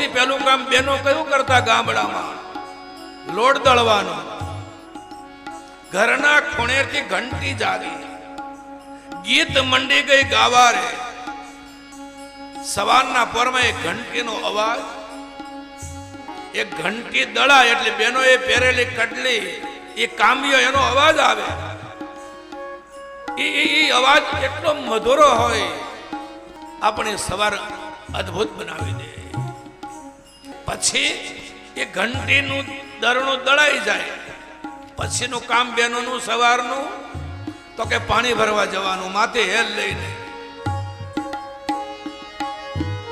સૌથી પહેલું કામ બેનો કયું કરતા ગામડામાં? લોટ દળવાનું. ઘરના ખૂણેથી ઘંટી જાગી, ગીત મંડી ગઈ ગાવા રે. સવારના પોરમાં એ ઘંટીનો અવાજ, એ ઘંટી દળાય એટલે બેનો એ પહેરેલી કડલી, એ કામ્યો, એનો અવાજ આવે. એ અવાજ એટલો મધુરો હોય, આપણે સવાર અદ્ભુત બનાવી દે. પછી એ ઘંટીનું દરણું દળાઈ જાય. પછીનું કામ બહેનોનું સવારનું તો કે પાણી ભરવા જવાનું, માથે હેલ લઈને.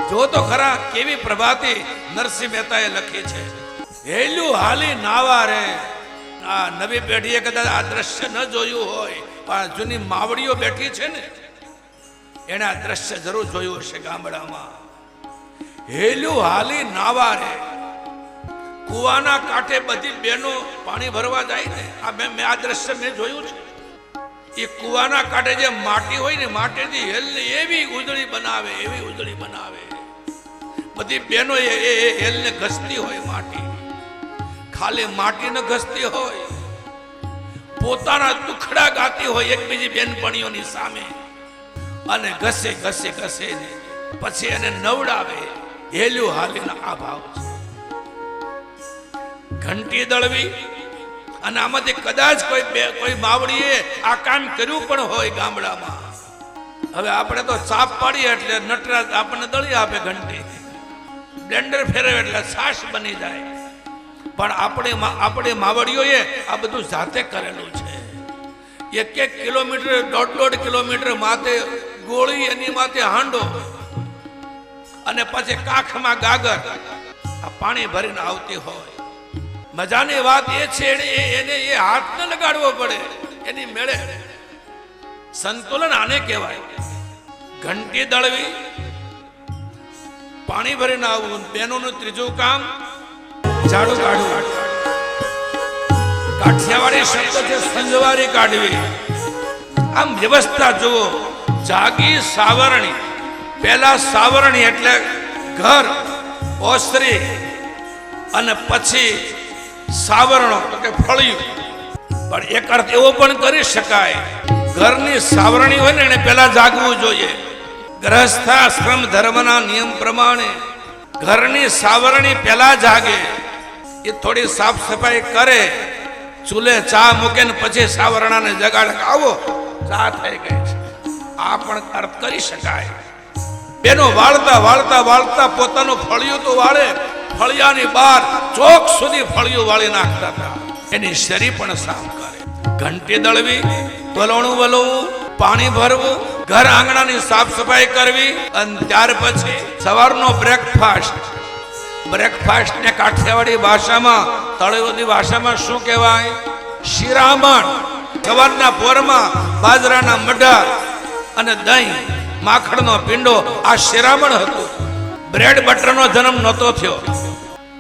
જો તો ખરા કેવી પ્રભાતી નરસિંહ મહેતાએ લખી છે. હેલ્યું હાલી નાવા રે. આ નવી પેઢીએ કદાચ આ દ્રશ્ય ન જોયું હોય, પણ જૂની માવડીઓ બેઠી છે ને, એને આ દ્રશ્ય જરૂર જોયું હશે ગામડામાં. હેલ્યું હાલી નાવા રે. કુવાના કાંઠે બધી બહેનો પાણી ભરવા જાય ને, આ મેં આ દ્રશ્ય મેં જોયું છે. એ કુવાના કાંઠે જે માટી હોય ને, માટીથી હેલને એવી ઉજળી બનાવે, એવી ઉજળી બનાવે. બધી બહેનો એ હેલને ઘસતી હોય. માટી ખાલી માટી ન ઘસતી હોય, પોતાના દુખડા ગાતી હોય એકબીજી બેનપણીઓની સામે, અને ઘસે ઘસે ઘસે ને પછી એને નવડાવે. હેલ્યું હાલીનો આ ભાવ છે. ઘંટી દળવી, અને આમાંથી કદાચ કોઈ માવડીએ આ કામ કર્યું પણ હોય ગામડામાં. હવે આપણે તો ચાપ પાડીએ એટલે નટરાજ આપણને દળી આપે ઘંટી, બ્લેન્ડર ફેરવે એટલે છાશ બની જાય. પણ આપણે માવડીઓએ આ બધું જાતે કરેલું છે. 1 કિલોમીટર 1.5 કિલોમીટર માથે ગોળી, એની માથે હાંડો, અને પછી કાખમાં ગાગર, આ પાણી ભરીને આવતી હોય. મજાની વાત એ છે, એને એ હાથ ન લગાડવો પડે, એની મેળે. સંતુલન આને કહેવાય. ઘંટી દળવી, પાણી ભરીને આવવું. બેનોનું ત્રીજું કામ ઝાડુ કાઢવું. કાઠિયાવાડી શબ્દ છે સંજવારી કાઢવી. આમ વ્યવસ્થા જુઓ. જાગી સાવરણી. પહેલા સાવરણી એટલે ઘર, ઓસરી, અને પછી સાવરણો તો કે ફળિયું. પણ એક અર્થ એવો પણ કરી શકાય, ઘરની સાવરણી હોય ને એને પહેલા જાગવું જોઈએ. ગ્રહસ્થાશ્રમ ધર્મના નિયમ પ્રમાણે ઘરની સાવરણી પહેલા જાગે. એ થોડી સાફ સફાઈ કરે, ચૂલે ચા મૂકે ને પછી સાવરણાને જગાડે, આવો ચા થઈ ગઈ છે. આ પણ અર્થ કરી શકાય. બેનો વાળતા વાળતા વાળતા પોતાનું ફળિયું તો વાળે, ફળિયાની બહાર ચોક સુધી ફળિયું વાળી નાખતા હતા. એની શરી પણ સાફ કરે. ઘંટી દળવી, વલોણું વલોવું, પાણી ભરવું, ઘર આંગણાની સાફ સફાઈ કરવી, અને ત્યાર પછી સવારનો બ્રેકફાસ્ટ. બ્રેકફાસ્ટને કાઠિયાવાડી ભાષામાં, તળેવદી ભાષામાં શું કહેવાય? શિરામણ. સવારના પોરમાં બાજરાના મઢા અને દહીં, માખણનો પીંડો, આ શિરામણ હતું. બ્રેડ બટરનો જન્મ નહોતો થયો.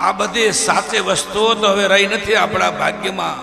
આ બધી સાચી વસ્તુઓ તો હવે રહી નથી આપણા ભાગ્યમાં.